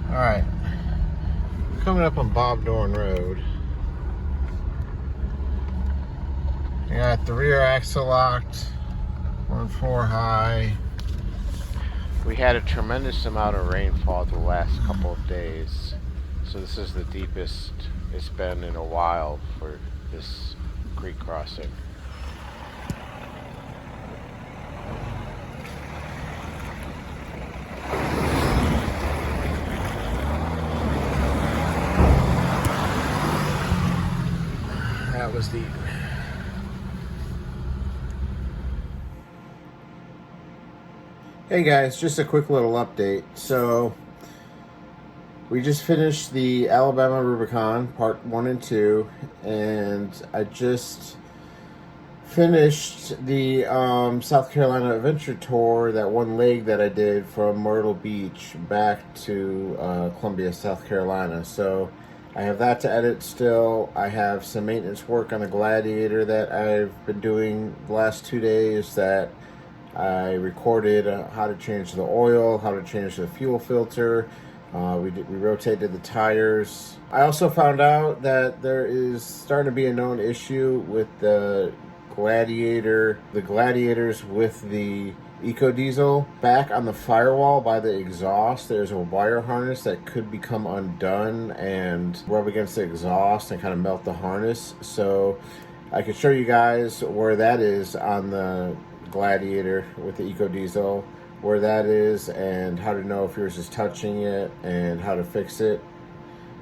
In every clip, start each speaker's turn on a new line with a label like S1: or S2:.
S1: Alright, coming up on Bob Dorn Road. I got the rear axle locked, 1.4 high. We had a tremendous amount of rainfall the last couple of days, so this is the deepest it's been in a while for this creek crossing. That was deep. Hey guys, just a quick little update. So we just finished the Alabama Rubicon part 1 and 2, and I just finished the South Carolina Adventure Tour, that one leg that I did from Myrtle Beach back to Columbia, South Carolina. So I have that to edit still. I have some maintenance work on the Gladiator that I've been doing the last 2 days that I recorded how to change the oil, how to change the fuel filter. We rotated the tires. I also found out that there is starting to be a known issue with the Gladiators with the EcoDiesel. Back on the firewall by the exhaust, there's a wire harness that could become undone and rub against the exhaust and kind of melt the harness. So I could show you guys where that is on the Gladiator with the EcoDiesel, where that is, and how to know if yours is touching it and how to fix it.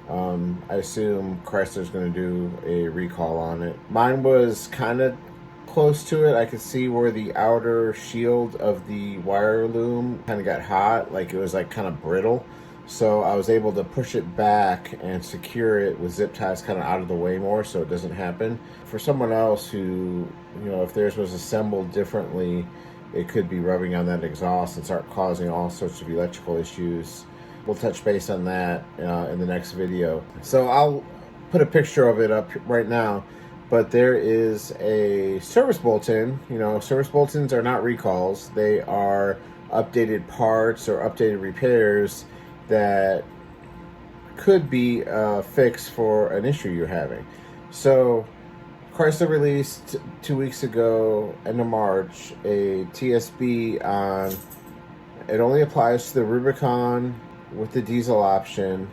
S1: I assume Chrysler's going to do a recall on it. Mine was kind of close to it. I could see where the outer shield of the wire loom kind of got hot, like it was like kind of brittle. So I was able to push it back and secure it with zip ties kind of out of the way more so it doesn't happen. For someone else who, you know, if theirs was assembled differently, it could be rubbing on that exhaust and start causing all sorts of electrical issues. We'll touch base on that in the next video. So I'll put a picture of it up right now, but there is a service bulletin. You know, service bulletins are not recalls. They are updated parts or updated repairs that could be fixed for an issue you're having. So Chrysler released 2 weeks ago, end of March, a TSB on, it only applies to the Rubicon with the diesel option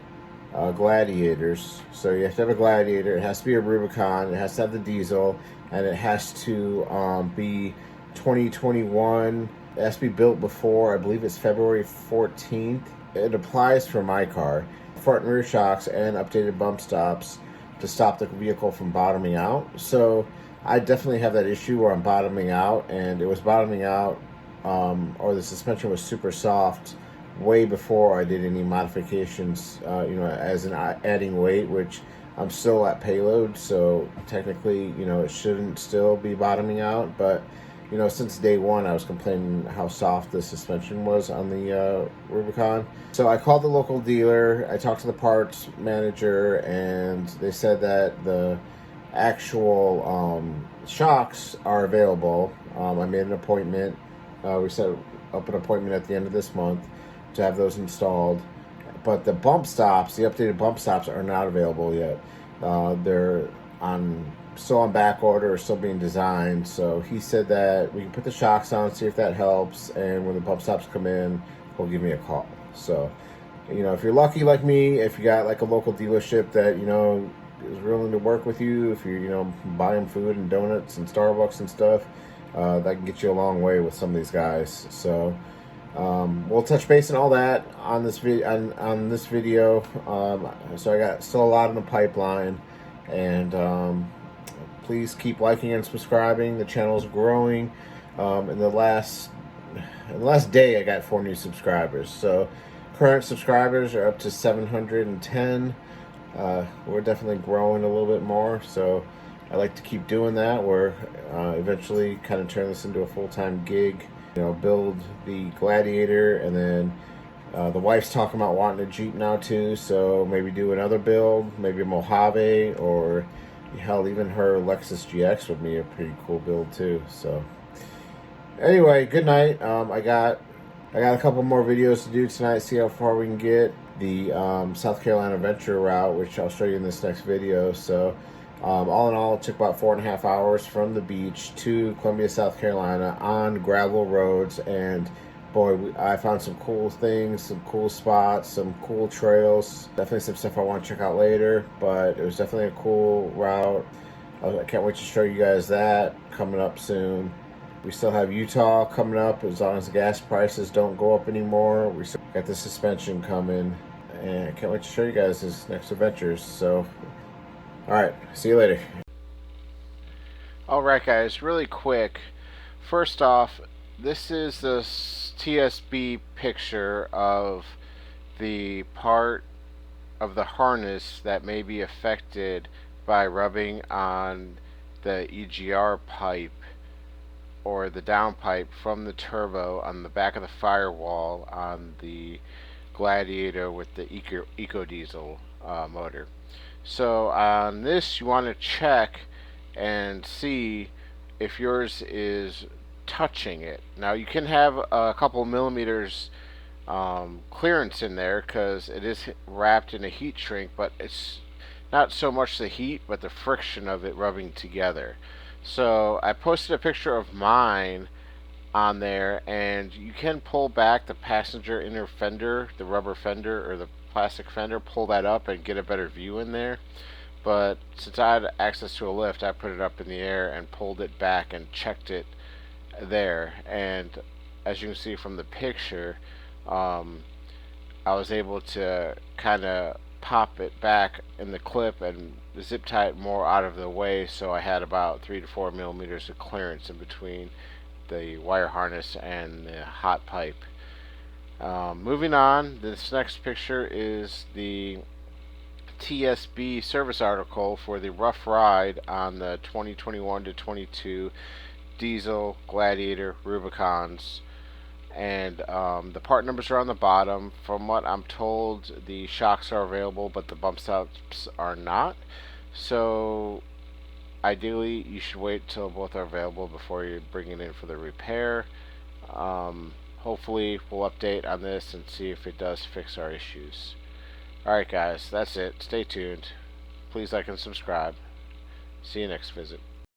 S1: Gladiators. So you have to have a Gladiator, it has to be a Rubicon, it has to have the diesel, and it has to be 2021. It has to be built before, I believe it's February 14th. It applies for my car. Front and rear shocks and updated bump stops to stop the vehicle from bottoming out. So I definitely have that issue where I'm bottoming out, and it was bottoming out, or the suspension was super soft way before I did any modifications, you know, as in adding weight, which I'm still at payload. So technically, you know, it shouldn't still be bottoming out, but you know, since day one, I was complaining how soft the suspension was on the Rubicon. So I called the local dealer, I talked to the parts manager, and they said that the actual shocks are available. I made an appointment. We set up an appointment at the end of this month to have those installed. But the bump stops, the updated bump stops, are not available yet. They're still on back order, or still being designed. So he said that we can put the shocks on, see if that helps, and when the bump stops come in, he'll give me a call. So, you know, if you're lucky like me, if you got like a local dealership that, you know, is willing to work with you, if you're, you know, buying food and donuts and Starbucks and stuff, that can get you a long way with some of these guys. So we'll touch base on all that on this video. So I got still a lot in the pipeline, and please keep liking and subscribing. The channel's growing. In the last day, I got 4 new subscribers. So current subscribers are up to 710. We're definitely growing a little bit more. So I like to keep doing that. We're eventually kind of turn this into a full-time gig. You know, build the Gladiator, and then the wife's talking about wanting a Jeep now too. So maybe do another build, maybe a Mojave, or hell, even her Lexus GX would be a pretty cool build too. So anyway, good night. I got a couple more videos to do tonight, see how far we can get. the South Carolina Venture route, which I'll show you in this next video. So all in all, it took about 4.5 hours from the beach to Columbia, South Carolina on gravel roads. And boy, I found some cool things, some cool spots, some cool trails. Definitely some stuff I want to check out later, but it was definitely a cool route. I can't wait to show you guys that coming up soon. We still have Utah coming up as long as the gas prices don't go up anymore. We still got the suspension coming, and I can't wait to show you guys his next adventures. So, all right, see you later. All right, guys, really quick. First off, this is the TSB picture of the part of the harness that may be affected by rubbing on the EGR pipe or the downpipe from the turbo on the back of the firewall on the Gladiator with the EcoDiesel motor. So on this, you want to check and see if yours is touching it. Now you can have a couple millimeters clearance in there because it is wrapped in a heat shrink, but it's not so much the heat but the friction of it rubbing together. So I posted a picture of mine on there, and you can pull back the passenger inner fender, the rubber fender or the plastic fender, pull that up and get a better view in there. But since I had access to a lift, I put it up in the air and pulled it back and checked it there. And as you can see from the picture, I was able to kind of pop it back in the clip and zip tie it more out of the way, so I had about 3 to 4 millimeters of clearance in between the wire harness and the hot pipe. Moving on, this next picture is the TSB service article for the rough ride on the 2021 to 22 diesel Gladiator Rubicons. And the part numbers are on the bottom. From what I'm told, the shocks are available, but the bump stops are not. So ideally, you should wait till both are available before you bring it in for the repair. Hopefully, we'll update on this and see if it does fix our issues. Alright guys, that's it. Stay tuned. Please like and subscribe. See you next visit.